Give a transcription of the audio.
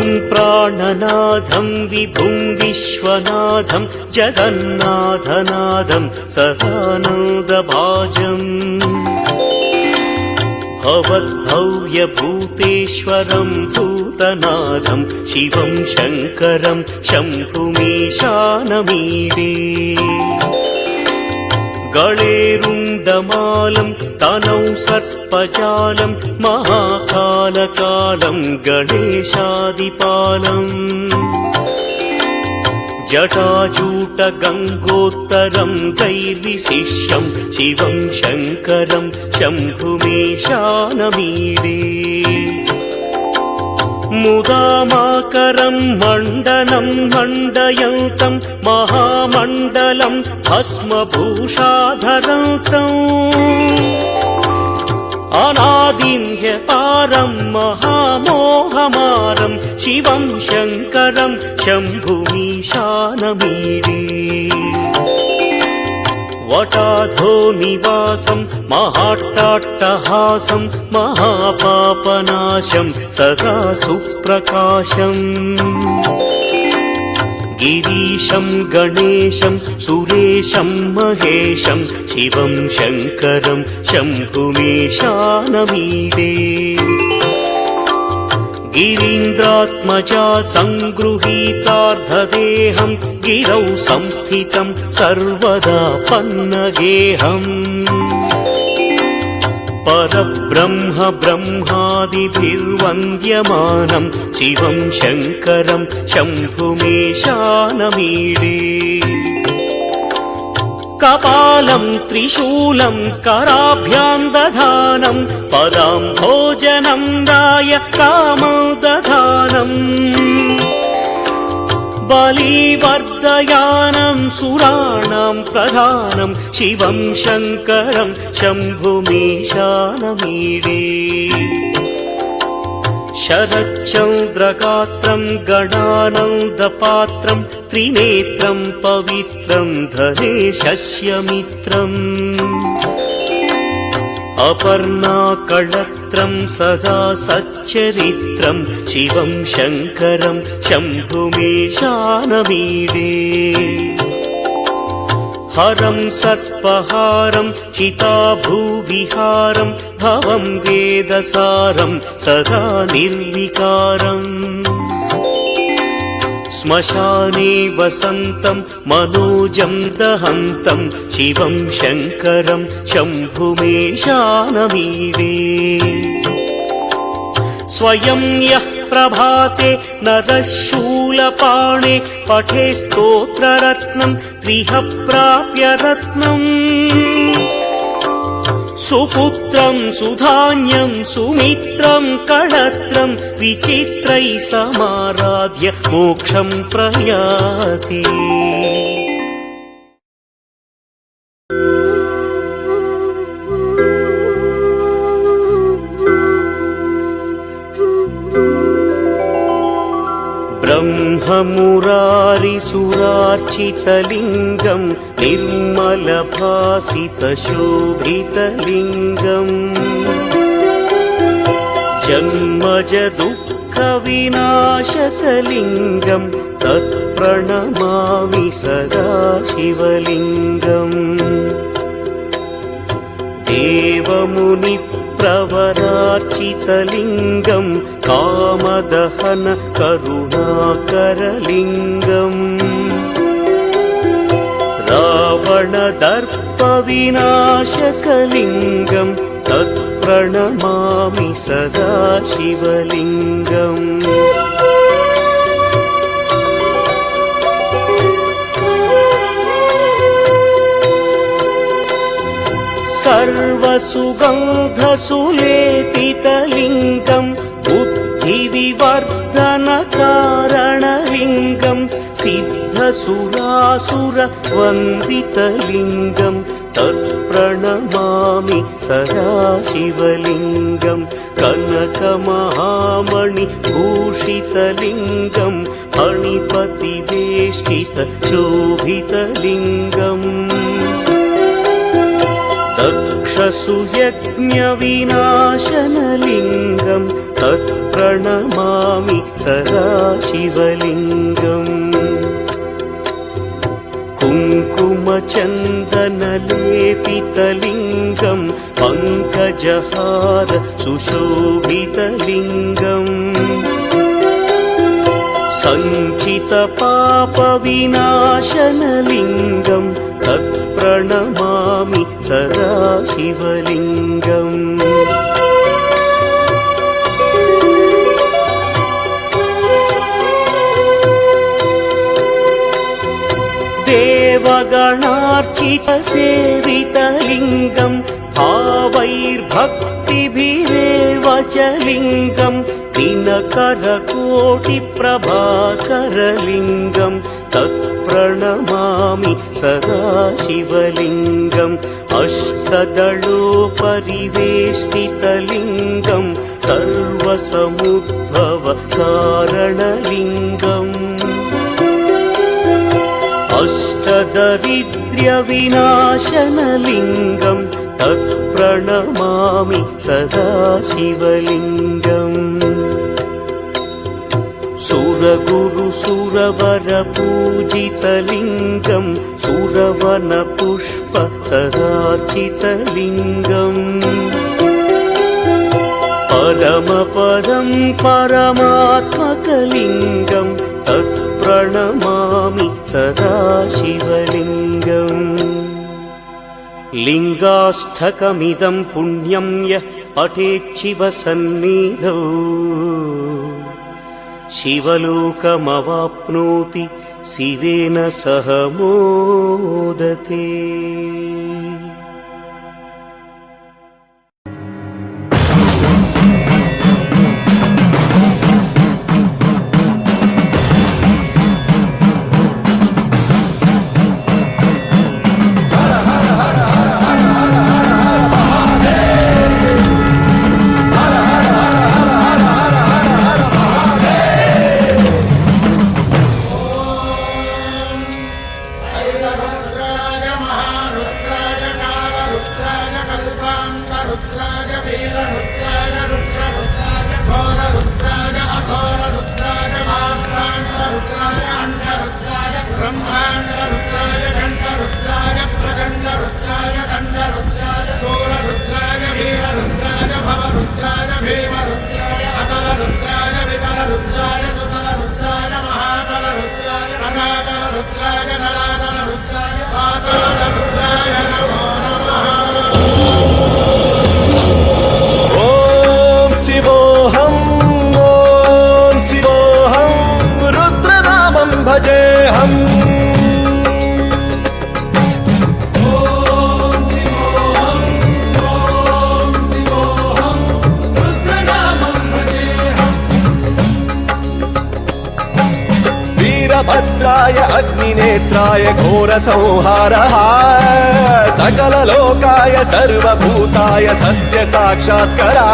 गुरुं प्राणनाथं विभुं विश्वनाथं जगन्नाथनाथं सदानन्दभाजम् भवद्भव्यभूतेश्वरं भूतनाथं शिवं शङ्करं शम्भुमीशानमीडे गणेरुण्डमालं तनौ सर्पजालं महाकालकालं गणेशादिपालम् जटाजूटगङ्गोत्तरं दैर्विशिष्यं शिवं शङ्करं शम्भुमीशानमीडे मुदामाकरं मण्डनं मण्डयन्तं महामण्डलं भस्मभूषाधरन्तम् अनादिं ह्यपारं महामोहमारं शिवं शङ्करं शम्भुमीशानमीडे वटाधो निवासं महाट्टाट्टहासं महापापनाशं सदा सुप्रकाशम् गिरीशं गणेशं सुरेशं महेशं शिवं शङ्करं शम्भुमीशानमीडे गिरीन्द्रात्मजा सङ्गृहीतार्धदेहं गिरौ संस्थितं सर्वदा पन्नगेहम् परब्रह्म ब्रह्मादिभिर्वन्द्यमानं शिवं शङ्करं शम्भुमीशानमीडे कपालं त्रिशूलं कराभ्यां दधानं पदाम्भोजनं राय कामोदधानम् बलिवर्धयानं सुराणां प्रधानं शिवं शङ्करं शम्भुमीशानमीडे शरच्चन्द्रगात्रं गणानन्दपात्रं त्रिनेत्रं पवित्रं धनेशस्य मित्रम् अपर्णाकळत्रं सदा सच्चरित्रं शिवं शङ्करं शम्भुमीशानमीडे हरं सर्पहारं चिताभूविहारं भवं वेदसारं सदा निर्विकारम् श्मशाने वसन्तं मनोजं दहन्तं शिवं शङ्करं शम्भुमीशानमीडे स्वयं यः प्रभाते नरः शूलपाणे पठे स्तोत्ररत्नं त्रिह प्राप्य रत्नम् सुपुत्रं सुधान्यं सुमित्रं कळत्रं विचित्रैः समाराध्य मोक्षं प्रयाति ब्रह्ममुरारिसुरार्चितलिङ्गं निर्मलभासितशोभितलिङ्गम् जन्मजदुःखविनाशकलिङ्गं तत्प्रणमामि सदा शिवलिङ्गम् देवमुनिप्रवरार्चितलिङ्गं कामदहन करुणाकरलिङ्गम् रावणदर्पविनाशकलिङ्गं तत्प्रणमामि सदा शिवलिङ्गम् सर्वसुगन्धसुलेपितलिङ्गं बुद्धिविवर्धनकारणलिङ्गं सिद्धसुरासुरवन्दितलिङ्गं तत्प्रणमामि सदा शिवलिङ्गं कनकमहामणिभूषितलिङ्गं फणिपतिवेष्टितशोभितलिङ्गम् दक्षसुयज्ञविनाशनलिङ्गं तत्प्रणमामि सदा शिवलिङ्गम् कुङ्कुमचन्दनलेपितलिङ्गम् पङ्कजहार सुशोभितलिङ्गम् सञ्चितपापविनाशनलिङ्गम् तत्प्रणमामि सदा शिवलिङ्गम् देवगणार्चितसेवितलिङ्गम् भावैर्भक्तिभिरेव च लिङ्गम् दिनकरकोटिप्रभाकरलिङ्गम् तत्प्रणमामि सदा शिवलिङ्गम् अष्टदलोपरिवेष्टितलिङ्गम् सर्वसमुद्भवकारणलिङ्गम् अष्टदरिद्र्यविनाशनलिङ्गम् तत्प्रणमामि सदा शिवलिङ्गम् सुरगुरुसुरवरपूजितलिङ्गम् सुरवनपुष्प सदार्चितलिङ्गम् परमपदं परमात्मकलिङ्गम् तत्प्रणमामि सदा शिवलिङ्गम् लिङ्गाष्टकमिदं पुण्यं यः पठेच्छिवसन्निधौ शिवलोकमवाप्नोति शिवेन सह मोदते। शिवोऽहं रुद्रनामं भजेऽहम्। वीरभद्राय अग्निनेत्राय घोरसंहारः सकललोकाय सर्वभूताय सत्यसाक्षात्करा